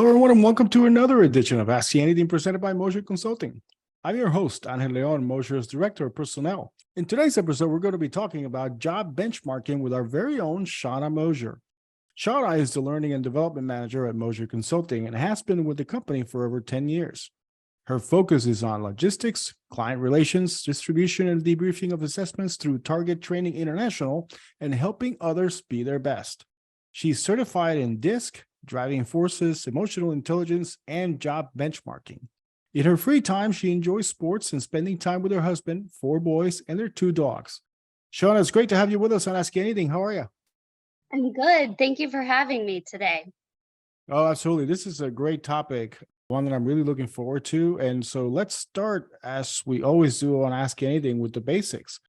Hello, everyone, and welcome to another edition of ASCII Anything presented by Moser Consulting. I'm your host, Angel Leon, Moser's Director of Personnel. In today's episode, we're going to be talking about job benchmarking with our very own Shawna Moser. Shawna is the Learning and Development Manager at Moser Consulting and has been with the company for over 10 years. Her focus is on logistics, client relations, distribution, and debriefing of assessments through Target Training International and helping others be their best. She's certified in DISC, driving forces, emotional intelligence, and job benchmarking. In her free time, she enjoys sports and spending time with her husband, 4 boys, and their 2 dogs. Shawna, it's great to have you with us on Ask Anything. How are you? I'm good. Thank you for having me today. Oh, absolutely. This is a great topic, one that I'm really looking forward to. And so let's start, as we always do on Ask Anything, with the basics.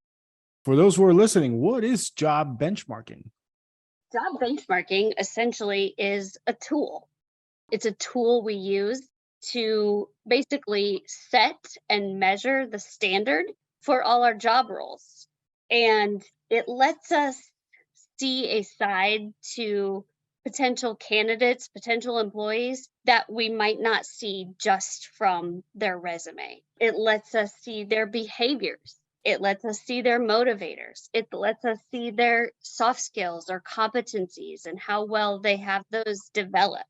For those who are listening, what is job benchmarking? Job benchmarking essentially is a tool. It's a tool we use to basically set and measure the standard for all our job roles. And it lets us see a side to potential candidates, potential employees that we might not see just from their resume. It lets us see their behaviors. It lets us see their motivators. It lets us see their soft skills or competencies and how well they have those developed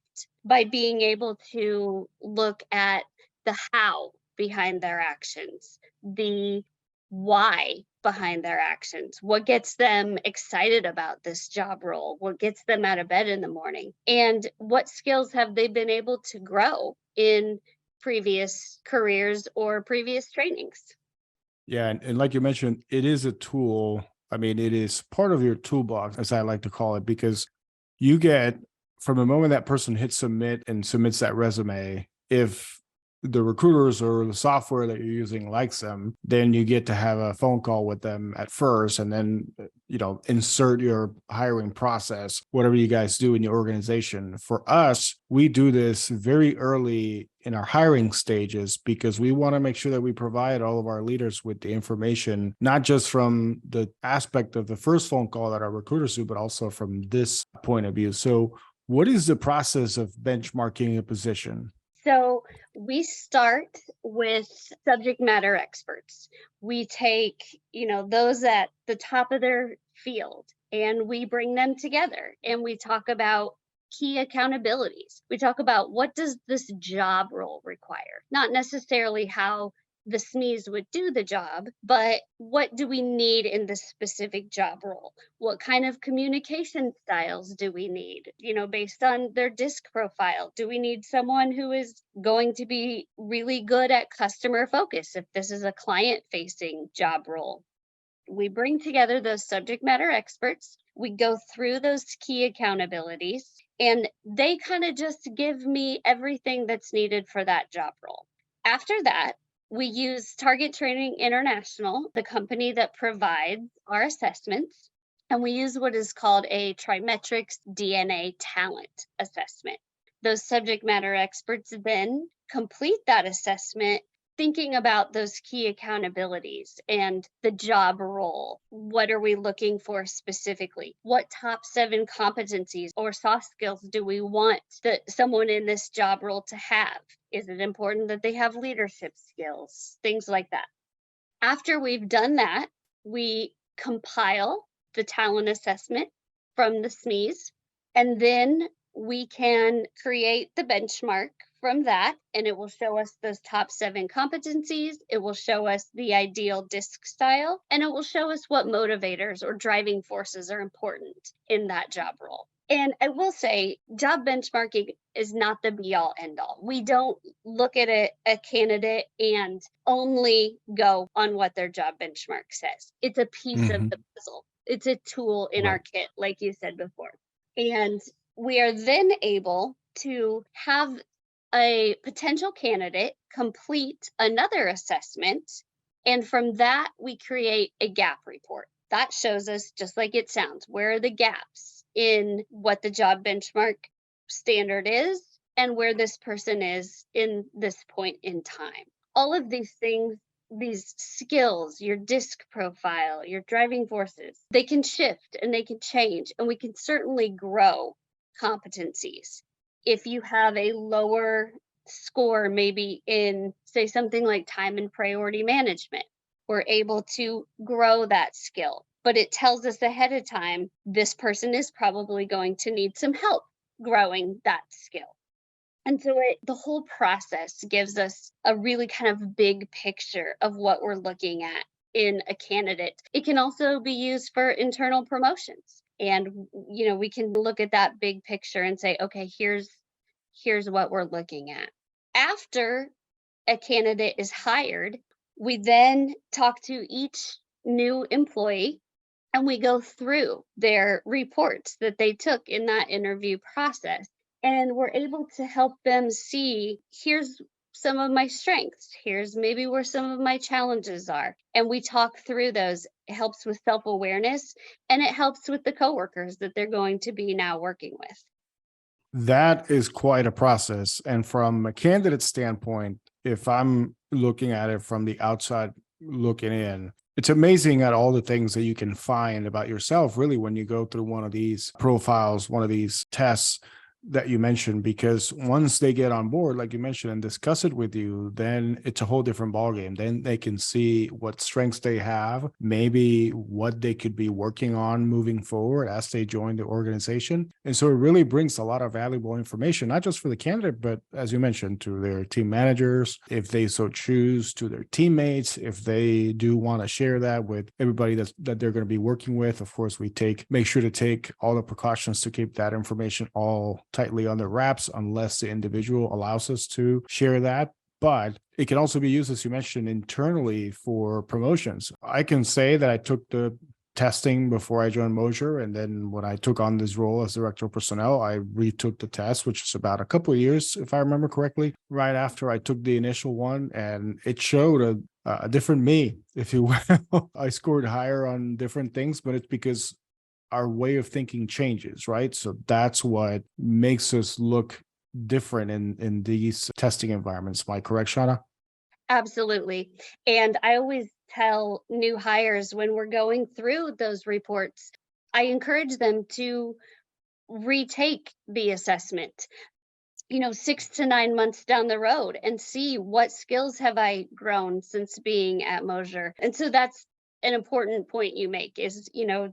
by being able to look at the how behind their actions, the why behind their actions, what gets them excited about this job role, what gets them out of bed in the morning, and what skills have they been able to grow in previous careers or previous trainings. Yeah, and like you mentioned, it is a tool. I mean, it is part of your toolbox, as I like to call it, because you get, from the moment that person hits submit and submits that resume, if the recruiters or the software that you're using likes them, then you get to have a phone call with them at first, and then, insert your hiring process, whatever you guys do in your organization. For us, we do this very early in our hiring stages because we want to make sure that we provide all of our leaders with the information, not just from the aspect of the first phone call that our recruiters do, but also from this point of view. So what is the process of benchmarking a position? So we start with subject matter experts. We take, those at the top of their field and we bring them together and we talk about key accountabilities. We talk about what does this job role require? Not necessarily how the SMEs would do the job, but what do we need in this specific job role? What kind of communication styles do we need, based on their DISC profile? Do we need someone who is going to be really good at customer focus if this is a client-facing job role? We bring together those subject matter experts. We go through those key accountabilities, and they kind of just give me everything that's needed for that job role. After that, we use Target Training International, the company that provides our assessments, and we use what is called a Trimetrics DNA talent assessment. Those subject matter experts then complete that assessment thinking about those key accountabilities and the job role. What are we looking for specifically? What top 7 competencies or soft skills do we want someone in this job role to have? Is it important that they have leadership skills? Things like that. After we've done that, we compile the talent assessment from the SMEs, and then we can create the benchmark from that, and it will show us those top 7 competencies. It will show us the ideal DISC style, and it will show us what motivators or driving forces are important in that job role. And I will say, job benchmarking is not the be-all, end-all. We don't look at a candidate and only go on what their job benchmark says. It's a piece of the puzzle. It's a tool in our kit, like you said before. And we are then able to have a potential candidate complete another assessment. And from that, we create a gap report. That shows us, just like it sounds, where are the gaps in what the job benchmark standard is and where this person is in this point in time. All of these things, these skills, your DISC profile, your driving forces, they can shift and they can change, and we can certainly grow competencies if you have a lower score, maybe in, say, something like time and priority management, we're able to grow that skill. But it tells us ahead of time, this person is probably going to need some help growing that skill. And so the whole process gives us a really kind of big picture of what we're looking at in a candidate. It can also be used for internal promotions. And we can look at that big picture and say, okay, here's what we're looking at. After a candidate is hired, we then talk to each new employee and we go through their reports that they took in that interview process. And we're able to help them see, here's some of my strengths, here's maybe where some of my challenges are. And we talk through those. It helps with self-awareness, and it helps with the coworkers that they're going to be now working with. That is quite a process. And from a candidate standpoint, if I'm looking at it from the outside looking in, it's amazing at all the things that you can find about yourself, really, when you go through one of these profiles, one of these tests that you mentioned, because once they get on board, like you mentioned, and discuss it with you, then it's a whole different ballgame. Then they can see what strengths they have, maybe what they could be working on moving forward as they join the organization. And so it really brings a lot of valuable information, not just for the candidate, but as you mentioned, to their team managers, if they so choose, to their teammates, if they do want to share that with everybody that they're going to be working with. Of course, make sure to take all the precautions to keep that information all tightly under wraps unless the individual allows us to share that. But it can also be used, as you mentioned, internally for promotions. I can say that I took the testing before I joined Moser. And then when I took on this role as director of personnel, I retook the test, which is about a couple of years, if I remember correctly, right after I took the initial one. And it showed a different me, if you will. I scored higher on different things, but it's because our way of thinking changes, right? So that's what makes us look different in these testing environments. Am I correct, Shawna? Absolutely. And I always tell new hires when we're going through those reports, I encourage them to retake the assessment, 6 to 9 months down the road, and see what skills have I grown since being at Moser. And so that's an important point you make is,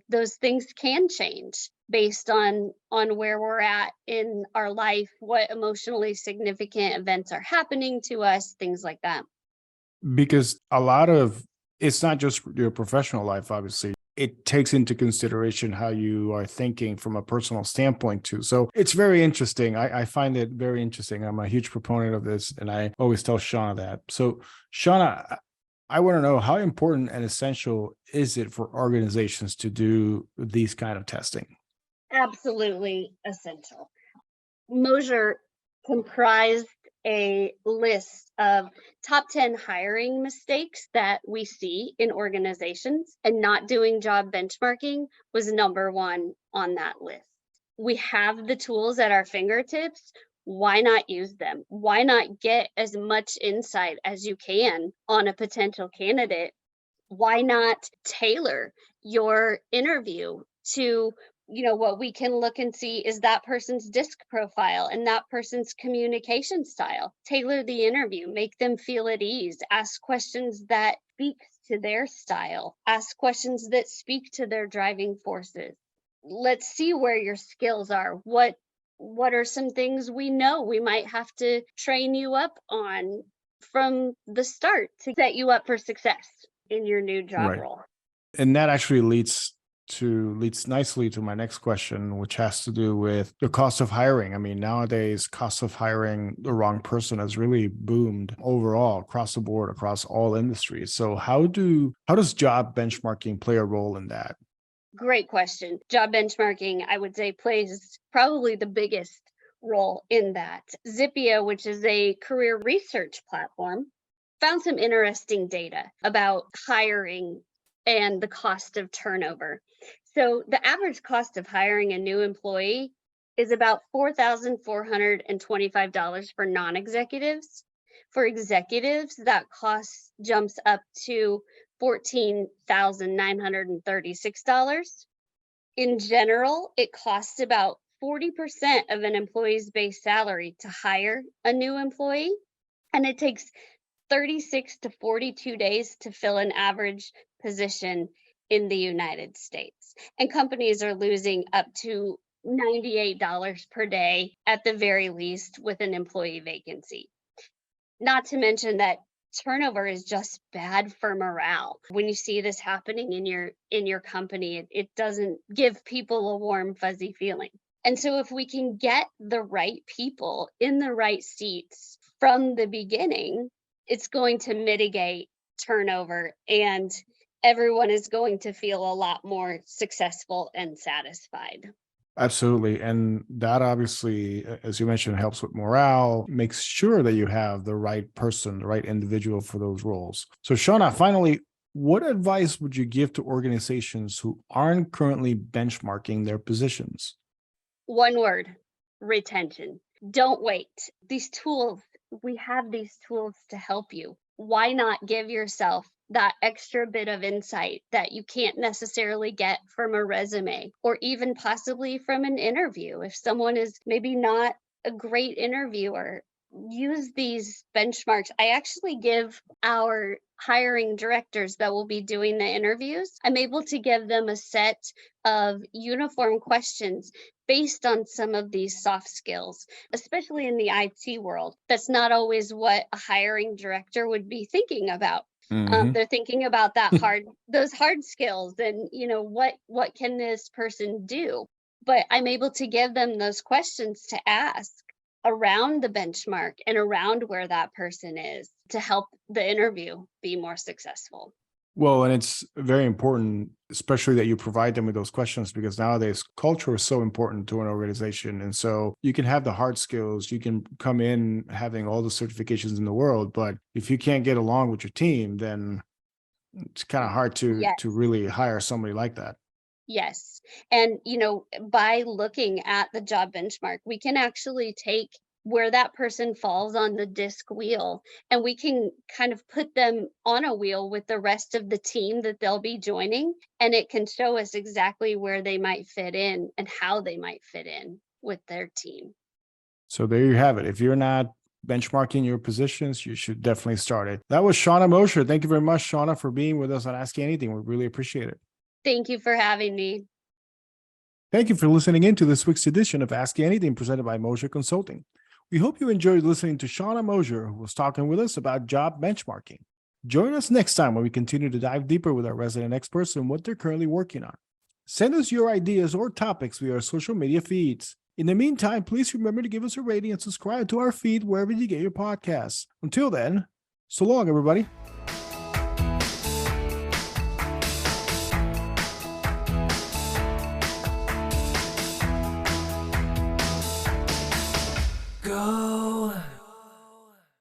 those things can change based on where we're at in our life, what emotionally significant events are happening to us, things like that. Because it's not just your professional life, obviously. It takes into consideration how you are thinking from a personal standpoint too. So it's very interesting. I find it very interesting. I'm a huge proponent of this, and I always tell Shawna that. So Shawna, I want to know, how important and essential is it for organizations to do these kind of testing? Absolutely essential. Moser comprised a list of top 10 hiring mistakes that we see in organizations, and not doing job benchmarking was number one on that list. We have the tools at our fingertips. Why not use them? Why not get as much insight as you can on a potential candidate? Why not tailor your interview to what we can look and see is that person's disc profile and that person's communication style. Tailor the interview, make them feel at ease, ask questions that speak to their style, ask questions that speak to their driving forces. Let's see where your skills are. What are some things we know we might have to train you up on from the start to set you up for success in your new job Right. role? And that actually leads nicely to my next question, which has to do with the cost of hiring. I mean, nowadays, cost of hiring the wrong person has really boomed overall across the board, across all industries. So how does job benchmarking play a role in that? Great question. Job benchmarking, I would say, plays probably the biggest role in that. Zippia, which is a career research platform, found some interesting data about hiring and the cost of turnover. So the average cost of hiring a new employee is about $4,425 for non-executives. For executives, that cost jumps up to $14,936. In general, it costs about 40% of an employee's base salary to hire a new employee, and it takes 36 to 42 days to fill an average position in the United States. And companies are losing up to $98 per day at the very least with an employee vacancy. Not to mention that turnover is just bad for morale. When you see this happening in your company, it doesn't give people a warm, fuzzy feeling. And so if we can get the right people in the right seats from the beginning, it's going to mitigate turnover, and everyone is going to feel a lot more successful and satisfied. Absolutely. And that obviously, as you mentioned, helps with morale, makes sure that you have the right person, the right individual for those roles. So, Shawna, finally, what advice would you give to organizations who aren't currently benchmarking their positions? One word: retention. Don't wait. We have these tools to help you. Why not give yourself that extra bit of insight that you can't necessarily get from a resume or even possibly from an interview? If someone is maybe not a great interviewer, use these benchmarks. I actually give our hiring directors that will be doing the interviews, I'm able to give them a set of uniform questions based on some of these soft skills, especially in the IT world. That's not always what a hiring director would be thinking about. Mhm. They're thinking about those hard skills, and what can this person do? But I'm able to give them those questions to ask around the benchmark and around where that person is to help the interview be more successful. Well, and it's very important, especially that you provide them with those questions, because nowadays culture is so important to an organization. And so you can have the hard skills, you can come in having all the certifications in the world, but if you can't get along with your team, then it's kind of hard to Yes. really hire somebody like that. Yes. And, by looking at the job benchmark, we can actually take where that person falls on the disc wheel, and we can kind of put them on a wheel with the rest of the team that they'll be joining. And it can show us exactly where they might fit in and how they might fit in with their team. So there you have it. If you're not benchmarking your positions, you should definitely start it. That was Shawna Moser. Thank you very much, Shawna, for being with us on Ask You Anything. We really appreciate it. Thank you for having me. Thank you for listening in to this week's edition of Ask You Anything presented by Moser Consulting. We hope you enjoyed listening to Shawna Moser, who was talking with us about job benchmarking. Join us next time when we continue to dive deeper with our resident experts and what they're currently working on. Send us your ideas or topics via our social media feeds. In the meantime, please remember to give us a rating and subscribe to our feed wherever you get your podcasts. Until then, so long, everybody.